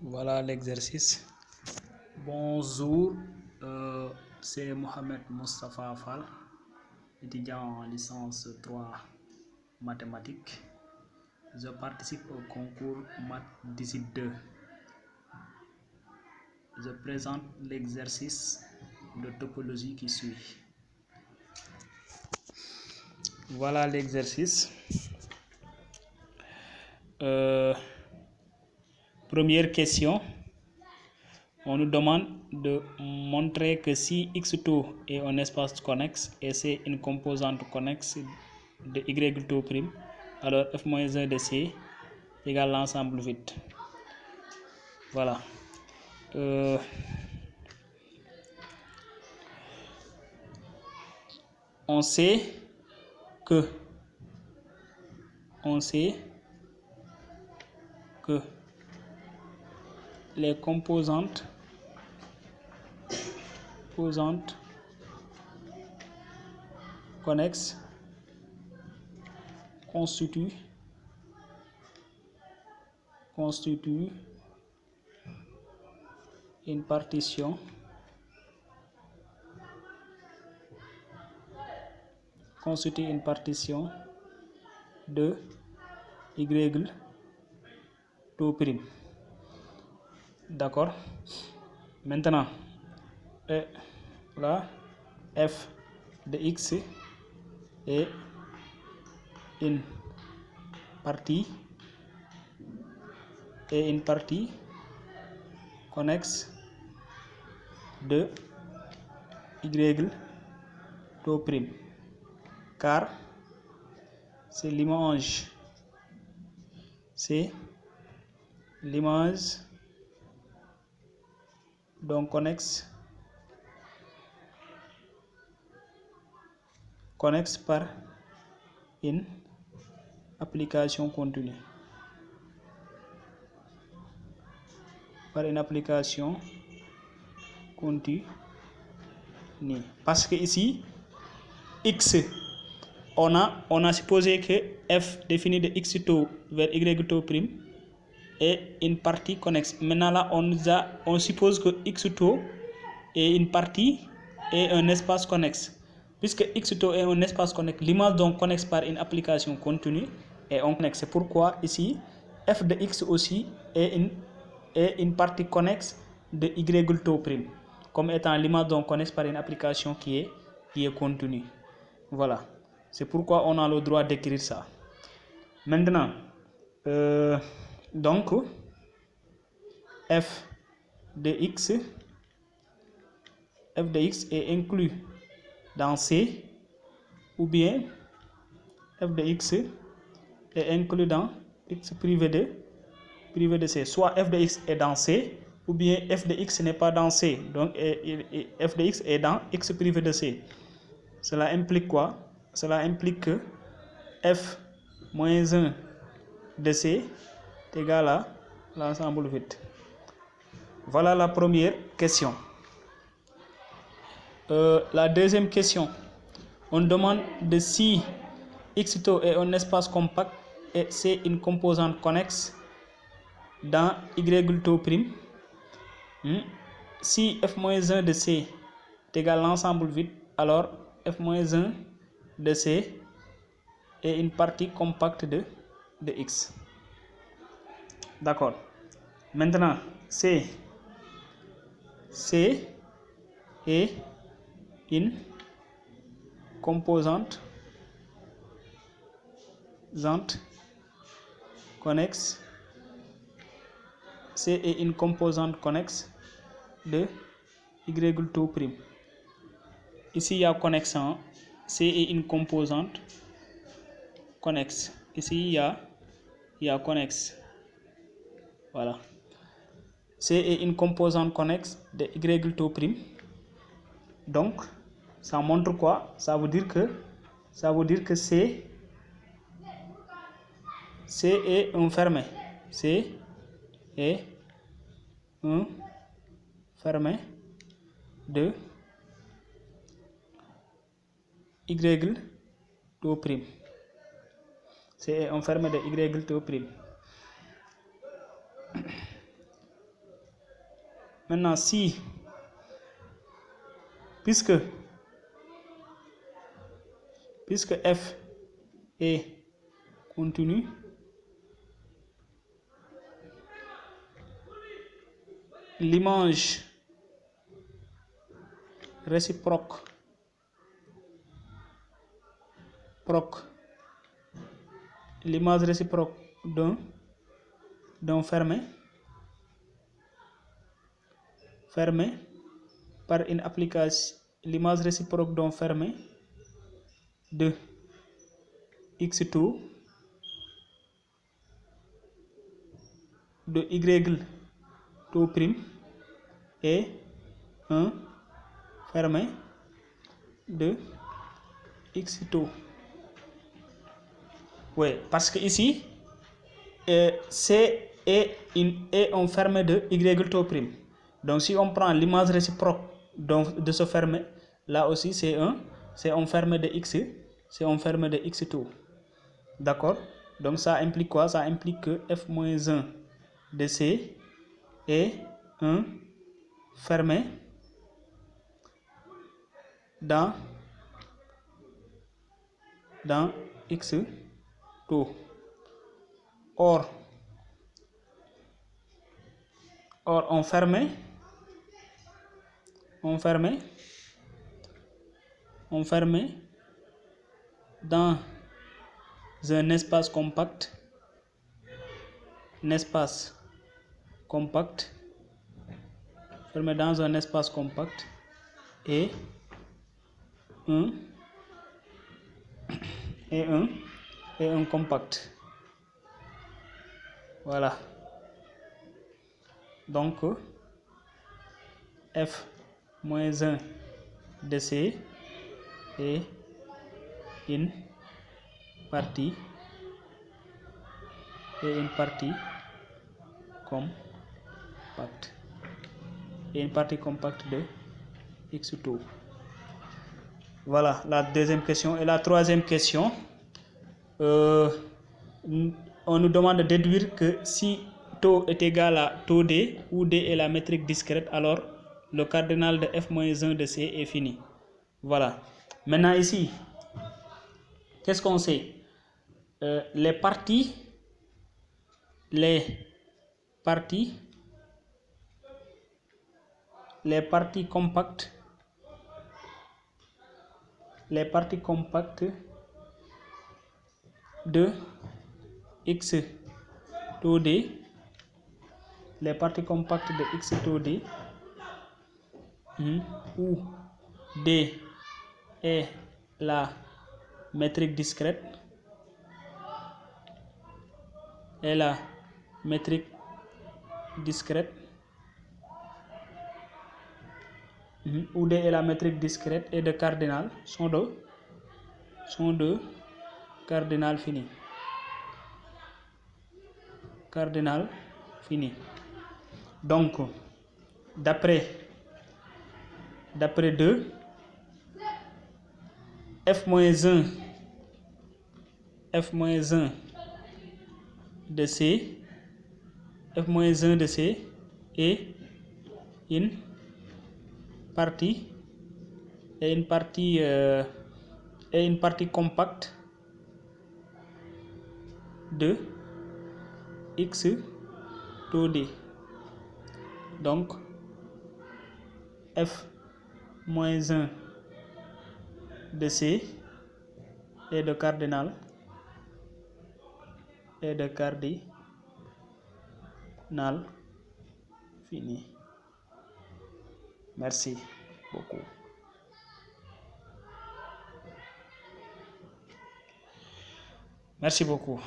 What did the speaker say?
Voilà l'exercice. Bonjour, c'est Mohamed Moustapha Fall, étudiant en licence 3 mathématiques. Je participe au concours Math 2. Je présente l'exercice de topologie qui suit. Voilà l'exercice. Première question. On nous demande de montrer que si X2 est un espace connexe et c'est une composante connexe de Y2', alors f-1 de C égale l'ensemble vide. Voilà. On sait que les composantes connexes constituent une partition de Y2'. D'accord. Maintenant, là, f de x est une partie connexe de Y', car c'est l'image d'un connexe par une application continue. Parce que ici x, on a supposé que f défini de x2 vers y2' est une partie connexe. Maintenant là on suppose que x2 est une partie et un espace connexe. Puisque x2 est un espace connexe, l'image donc connexe par une application continue est un connexe. C'est pourquoi ici f de x aussi est une partie connexe de y', comme étant l'image donc connexe par une application qui est continue. Voilà. C'est pourquoi on a le droit d'écrire ça. Maintenant, donc f de x est inclus dans C, ou bien f de x est inclus dans x privé de C. Soit f de x est dans C, ou bien f de x n'est pas dans C. Donc f de x est dans x privé de C. Cela implique quoi? Cela implique que f-1 de C est égal à l'ensemble vide. Voilà la première question. La deuxième question, on demande de si X2 est un espace compact et c'est une composante connexe dans Y'. Si f-1 de C est égal à l'ensemble vide, alors f-1 de C est une partie compacte de X. D'accord. Maintenant, C est une composante connexe. C est une composante connexe de Y'. Ici il y a connexion. C est une composante connexe. Ici il y a connexe. Voilà. C est une composante connexe de Y'. Donc ça montre quoi? Ça veut dire que C est un fermé. C est un fermé de Y'. C est un fermé de Y'. Maintenant, si, puisque f est continu, l'image réciproque d'un fermé par une application, l'image réciproque d'un fermé de x taux de y taux prime et un fermé de x taux. Oui, parce que ici C est un fermé de y taux prime. Donc si on prend l'image réciproque de ce fermé, là aussi c'est un fermé de x, c'est un fermé de x taux. D'accord? Donc ça implique quoi? Ça implique que f-1 de C est un fermé dans x taux. Or on fermé dans un espace compact, fermé dans un espace compact et un compact. Voilà. Donc f-1 de C est une partie compacte. Et une partie compacte de x taux. Voilà la deuxième question. Et la troisième question, on nous demande de déduire que si taux est égal à taux D, où D est la métrique discrète, alors le cardinal de f-1 de C est fini. Voilà. Maintenant ici, qu'est-ce qu'on sait? Les parties compactes de x taux D, où D est la métrique discrète, où D est la métrique discrète et de cardinal sont de cardinal fini. Donc d'après 2, f-1 de C est une partie compacte de x taux D. Donc f-1 de C est de cardinal fini. Merci beaucoup. Merci beaucoup.